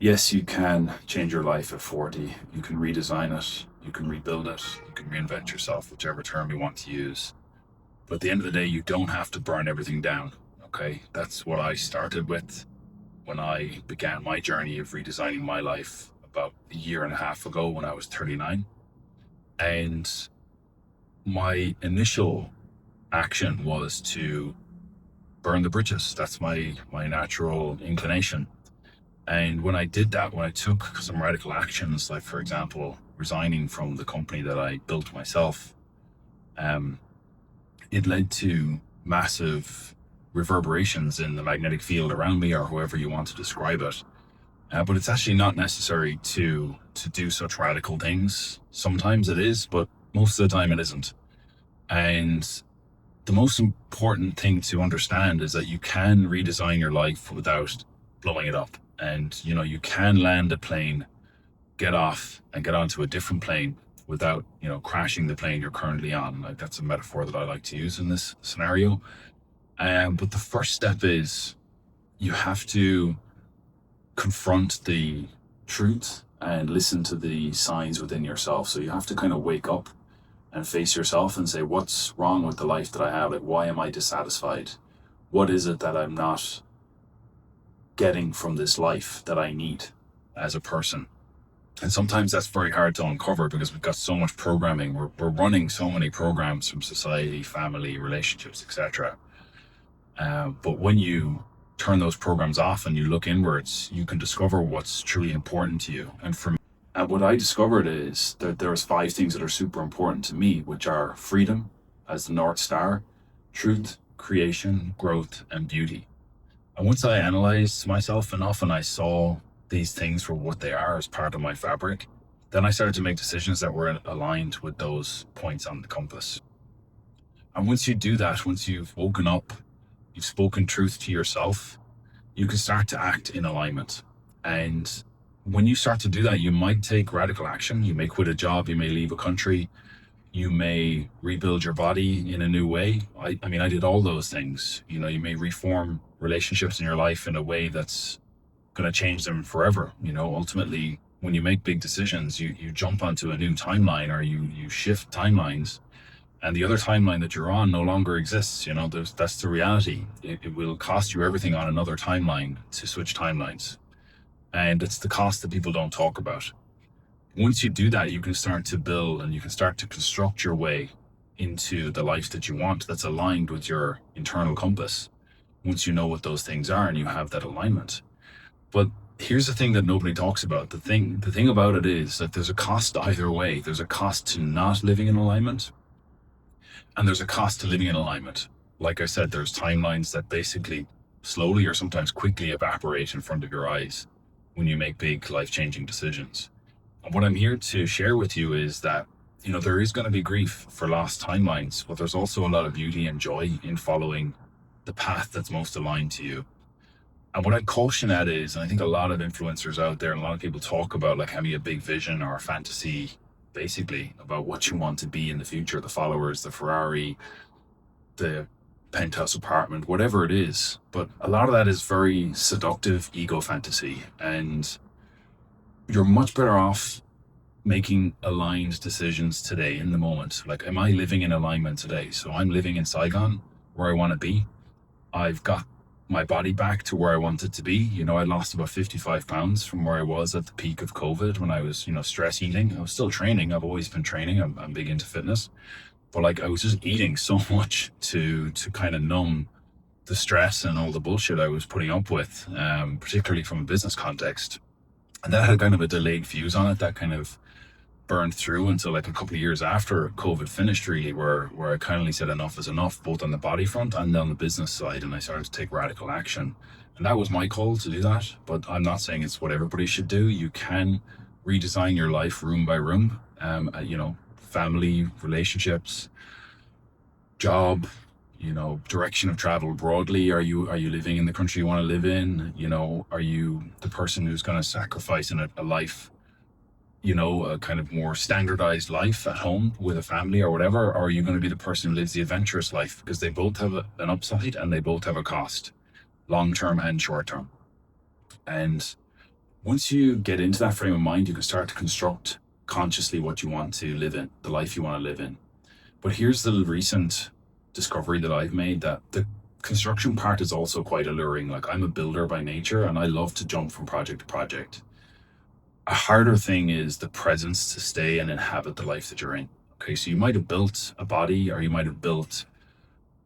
Yes, you can change your life at 40. You can redesign it. You can rebuild it. You can reinvent yourself, whichever term you want to use. But at the end of the day, you don't have to burn everything down. Okay. That's what I started with when I began my journey of redesigning my life about a year and a half ago when I was 39. And my initial action was to burn the bridges. That's my natural inclination. And when I did that, when I took some radical actions, like for example, resigning from the company that I built myself, um, it led to massive reverberations in the magnetic field around me, or however you want to describe it. But it's actually not necessary to do such radical things. Sometimes it is, but most of the time it isn't. And the most important thing to understand is that you can redesign your life without blowing it up. And, you can land a plane, get off and get onto a different plane without, crashing the plane you're currently on. Like, that's a metaphor that I like to use in this scenario. But the first step is you have to confront the truth and listen to the signs within yourself. So you have to kind of wake up and face yourself and say, what's wrong with the life that I have? Like, why am I dissatisfied? What is it that I'm not getting from this life that I need as a person? And sometimes that's very hard to uncover because we've got so much programming. We're running so many programs from society, family, relationships, etc. But when you turn those programs off and you look inwards, you can discover what's truly important to you. And for me, and what I discovered is that there's 5 things that are super important to me, which are freedom as the North Star, truth, creation, growth, and beauty. And once I analyzed myself enough and I saw these things for what they are as part of my fabric, then I started to make decisions that were aligned with those points on the compass. And once you do that, once you've woken up, you've spoken truth to yourself, you can start to act in alignment. And when you start to do that, you might take radical action. You may quit a job, you may leave a country, you may rebuild your body in a new way. I mean, I did all those things. You may reform relationships in your life in a way that's going to change them forever. Ultimately, when you make big decisions, you jump onto a new timeline, or you shift timelines, and the other timeline that you're on no longer exists. That's the reality. It will cost you everything on another timeline to switch timelines. And it's the cost that people don't talk about. Once you do that, you can start to build and you can start to construct your way into the life that you want that's aligned with your internal compass. Once you know what those things are and you have that alignment. But here's the thing that nobody talks about. The thing about it is that there's a cost either way. There's a cost to not living in alignment, and there's a cost to living in alignment. Like I said, there's timelines that basically slowly or sometimes quickly evaporate in front of your eyes when you make big life-changing decisions. And what I'm here to share with you is that, there is going to be grief for lost timelines, but there's also a lot of beauty and joy in following the path that's most aligned to you. And what I'd caution at is, and I think a lot of influencers out there and a lot of people talk about like having a big vision or a fantasy, basically about what you want to be in the future, the followers, the Ferrari, the penthouse apartment, whatever it is. But a lot of that is very seductive ego fantasy. And you're much better off making aligned decisions today in the moment. Like, am I living in alignment today? So I'm living in Saigon where I want to be. I've got my body back to where I want it to be. I lost about 55 pounds from where I was at the peak of COVID when I was, stress eating. I was still training. I've always been training. I'm big into fitness. But like, I was just eating so much to kind of numb the stress and all the bullshit I was putting up with, particularly from a business context. And that had kind of a delayed fuse on it that kind of burned through until like a couple of years after COVID finished, really, where I kindly said enough is enough, both on the body front and on the business side. And I started to take radical action. And that was my call to do that. But I'm not saying it's what everybody should do. You can redesign your life room by room, family, relationships, job, direction of travel broadly. Are you living in the country you want to live in? Are you the person who's going to sacrifice in a life, a kind of more standardized life at home with a family or whatever? Or are you going to be the person who lives the adventurous life? Because they both have an upside and they both have a cost, long-term and short-term. And Once you get into that frame of mind, you can start to construct consciously what you want to live in, the life you want to live in. But here's the recent discovery that I've made, that the construction part is also quite alluring. Like, I'm a builder by nature and I love to jump from project to project. A harder thing is the presence to stay and inhabit the life that you're in. Okay, so you might have built a body, or you might have built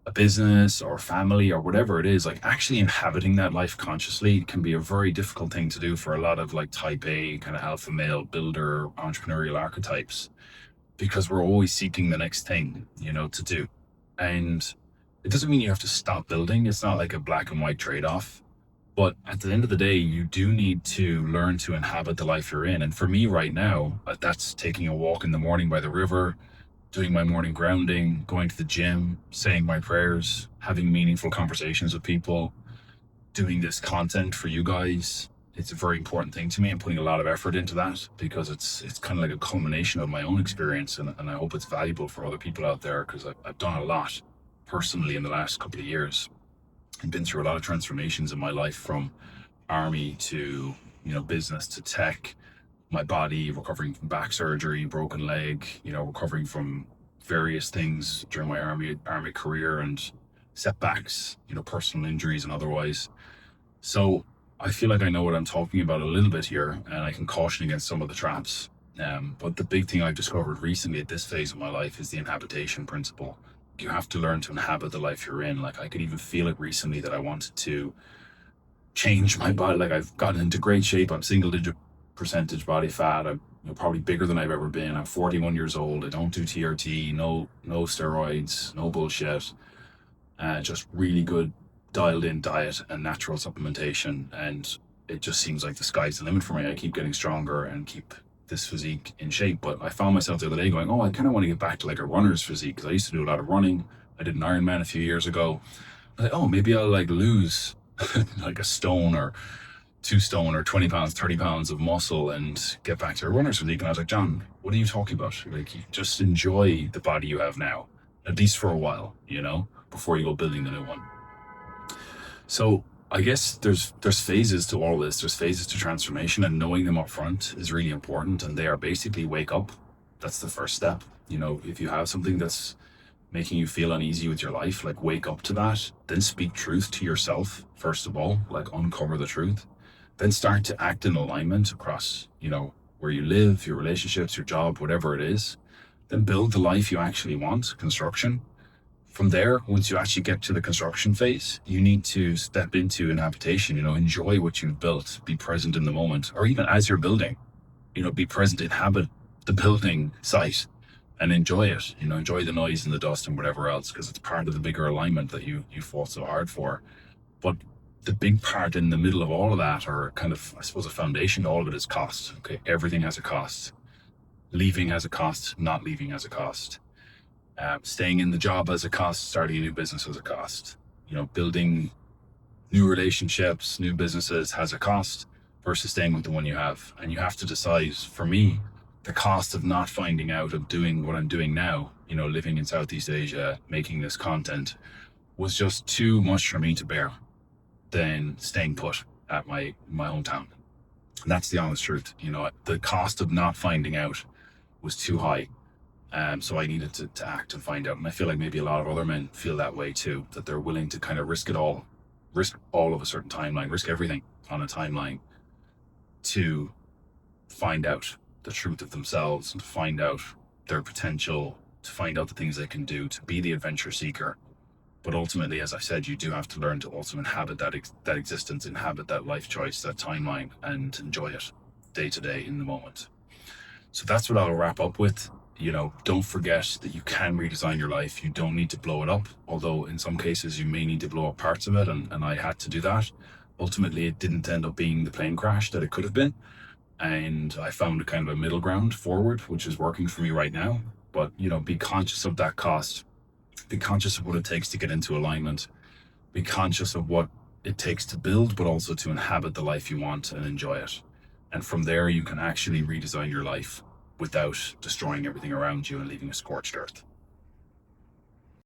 a business or family or whatever it is. Like, actually inhabiting that life consciously can be a very difficult thing to do for a lot of like type A kind of alpha male builder entrepreneurial archetypes, because we're always seeking the next thing, to do. And it doesn't mean you have to stop building. It's not like a black and white trade-off. But at the end of the day, you do need to learn to inhabit the life you're in. And for me right now, that's taking a walk in the morning by the river, doing my morning grounding, going to the gym, saying my prayers, having meaningful conversations with people, doing this content for you guys. It's a very important thing to me. I'm putting a lot of effort into that because it's kind of like a culmination of my own experience. And I hope it's valuable for other people out there, because I've done a lot personally in the last couple of years. I've been through a lot of transformations in my life, from army to, business to tech, my body, recovering from back surgery, broken leg, recovering from various things during my army career, and setbacks, personal injuries and otherwise. So I feel like I know what I'm talking about a little bit here, and I can caution against some of the traps. But the big thing I've discovered recently at this phase of my life is the inhabitation principle. You have to learn to inhabit the life you're in. Like, I could even feel it recently that I wanted to change my body. Like, I've gotten into great shape. I'm single digit percentage body fat. I'm probably bigger than I've ever been. I'm 41 years old. I don't do TRT, no steroids, no bullshit. Just really good dialed in diet and natural supplementation. And it just seems like the sky's the limit for me. I keep getting stronger and keep this physique in shape. But I found myself the other day going, I kind of want to get back to like a runner's physique, because I used to do a lot of running. I did an Ironman a few years ago. I was like, maybe I'll like lose like a stone or 2 stone or 20 pounds, 30 pounds of muscle and get back to a runner's physique. And I was like, John, what are you talking about? Like, you just enjoy the body you have now, at least for a while, before you go building the new one. So I guess there's phases to all this. There's phases to transformation, and knowing them up front is really important. And they are basically wake up. That's the first step. If you have something that's making you feel uneasy with your life, like, wake up to that. Then speak truth to yourself, first of all, like uncover the truth. Then start to act in alignment across, where you live, your relationships, your job, whatever it is. Then build the life you actually want, construction. From there, once you actually get to the construction phase, you need to step into inhabitation, enjoy what you've built, be present in the moment, or even as you're building, be present, inhabit the building site and enjoy it, enjoy the noise and the dust and whatever else, because it's part of the bigger alignment that you fought so hard for. But the big part in the middle of all of that, or kind of, I suppose, a foundation to all of it, is cost. Okay, everything has a cost. Leaving has a cost, not leaving has a cost. Staying in the job has a cost, starting a new business has a cost. Building new relationships, new businesses has a cost, versus staying with the one you have. And you have to decide, for me, the cost of not finding out, of doing what I'm doing now, living in Southeast Asia, making this content, was just too much for me to bear than staying put at my hometown. And that's the honest truth. The cost of not finding out was too high. So I needed to act and find out. And I feel like maybe a lot of other men feel that way too, that they're willing to kind of risk all of a certain timeline, risk everything on a timeline to find out the truth of themselves, and to find out their potential, to find out the things they can do, to be the adventure seeker. But ultimately, as I said, you do have to learn to also inhabit that existence, inhabit that life choice, that timeline, and enjoy it day to day in the moment. So that's what I'll wrap up with. Don't forget that you can redesign your life. You don't need to blow it up, although in some cases you may need to blow up parts of it, and I had to do that. Ultimately, it didn't end up being the plane crash that it could have been, and I found a kind of a middle ground forward, which is working for me right now. But be conscious of that cost. Be conscious of what it takes to get into alignment. Be conscious of what it takes to build, but also to inhabit the life you want and enjoy it. And from there, you can actually redesign your life without destroying everything around you and leaving a scorched earth.